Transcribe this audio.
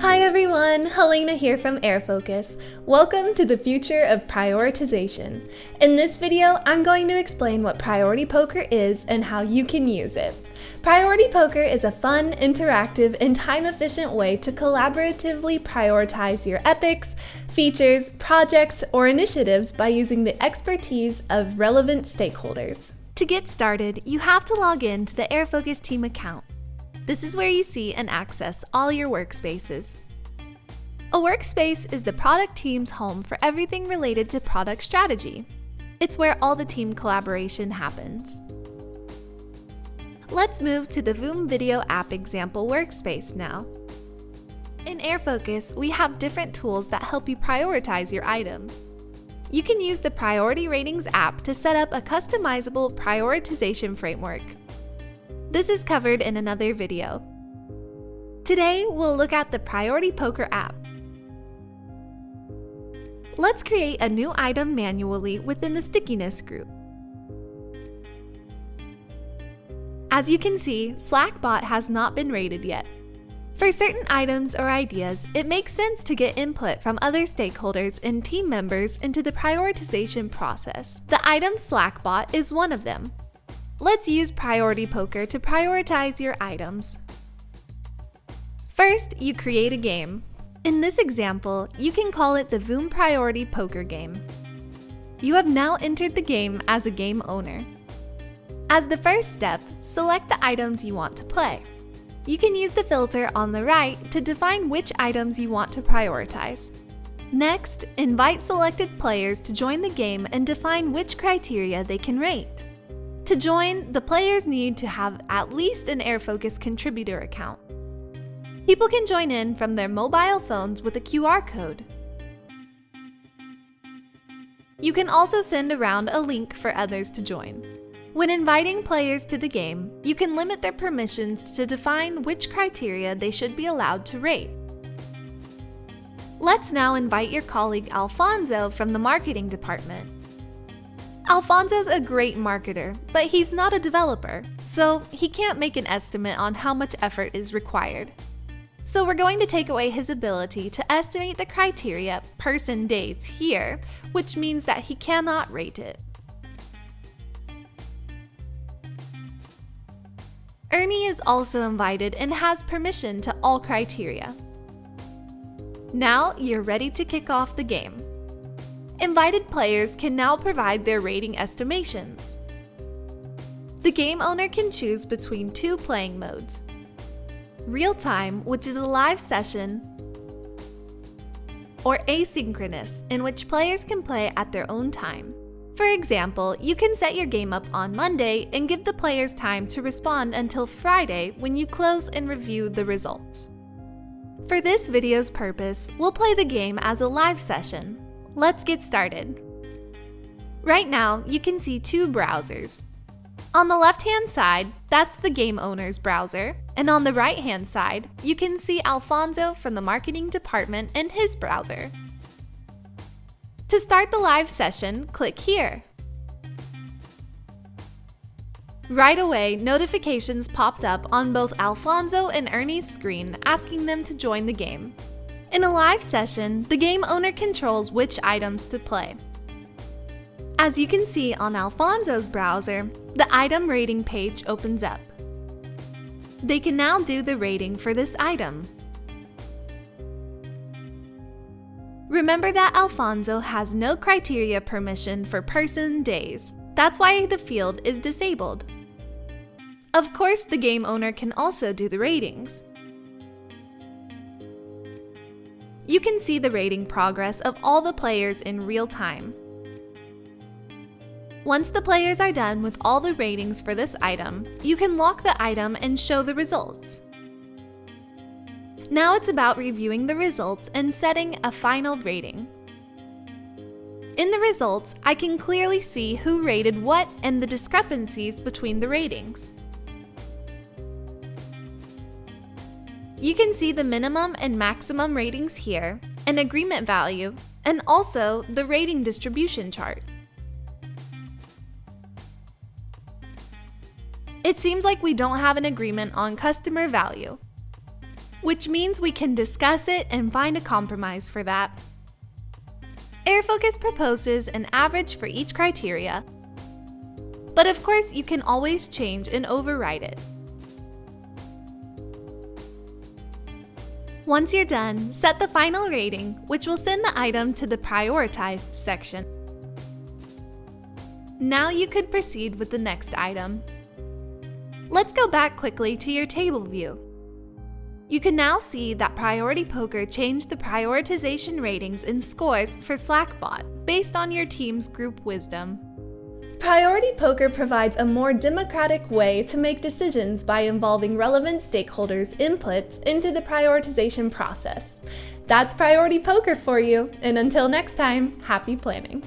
Hi everyone, Helena here from Airfocus. Welcome to the future of prioritization. In this video, I'm going to explain what Priority Poker is and how you can use it. Priority Poker is a fun, interactive, and time-efficient way to collaboratively prioritize your epics, features, projects, or initiatives by using the expertise of relevant stakeholders. To get started, you have to log in to the Airfocus team account. This is where you see and access all your workspaces. A workspace is the product team's home for everything related to product strategy. It's where all the team collaboration happens. Let's move to the Voom Video App example workspace now. In Airfocus, we have different tools that help you prioritize your items. You can use the Priority Ratings app to set up a customizable prioritization framework. This is covered in another video. Today, we'll look at the Priority Poker app. Let's create a new item manually within the stickiness group. As you can see, Slackbot has not been rated yet. For certain items or ideas, it makes sense to get input from other stakeholders and team members into the prioritization process. The item Slackbot is one of them. Let's use Priority Poker to prioritize your items. First, you create a game. In this example, you can call it the Voom Priority Poker game. You have now entered the game as a game owner. As the first step, select the items you want to play. You can use the filter on the right to define which items you want to prioritize. Next, invite selected players to join the game and define which criteria they can rate. To join, the players need to have at least an Airfocus contributor account. People can join in from their mobile phones with a QR code. You can also send around a link for others to join. When inviting players to the game, you can limit their permissions to define which criteria they should be allowed to rate. Let's now invite your colleague Alfonso from the marketing department. Alfonso's a great marketer, but he's not a developer, so he can't make an estimate on how much effort is required. So we're going to take away his ability to estimate the criteria person days here, which means that he cannot rate it. Ernie is also invited and has permission to all criteria. Now you're ready to kick off the game. Invited players can now provide their rating estimations. The game owner can choose between two playing modes: real time, which is a live session, or asynchronous, in which players can play at their own time. For example, you can set your game up on Monday and give the players time to respond until Friday when you close and review the results. For this video's purpose, we'll play the game as a live session. Let's get started. Right now, you can see two browsers. On the left-hand side, that's the game owner's browser, and on the right-hand side, you can see Alfonso from the marketing department and his browser. To start the live session, click here. Right away, notifications popped up on both Alfonso and Ernie's screen asking them to join the game. In a live session, the game owner controls which items to play. As you can see on Alfonso's browser, the item rating page opens up. They can now do the rating for this item. Remember that Alfonso has no criteria permission for person days. That's why the field is disabled. Of course, the game owner can also do the ratings. You can see the rating progress of all the players in real time. Once the players are done with all the ratings for this item, you can lock the item and show the results. Now it's about reviewing the results and setting a final rating. In the results, I can clearly see who rated what and the discrepancies between the ratings. You can see the minimum and maximum ratings here, an agreement value, and also the rating distribution chart. It seems like we don't have an agreement on customer value. which means we can discuss it and find a compromise for that. Airfocus proposes an average for each criteria, but of course you can always change and override it. Once you're done, set the final rating, which will send the item to the prioritized section. Now you could proceed with the next item. Let's go back quickly to your table view. You can now see that Priority Poker changed the prioritization ratings and scores for Slackbot based on your team's group wisdom. Priority Poker provides a more democratic way to make decisions by involving relevant stakeholders' inputs into the prioritization process. That's Priority Poker for you, and until next time, happy planning!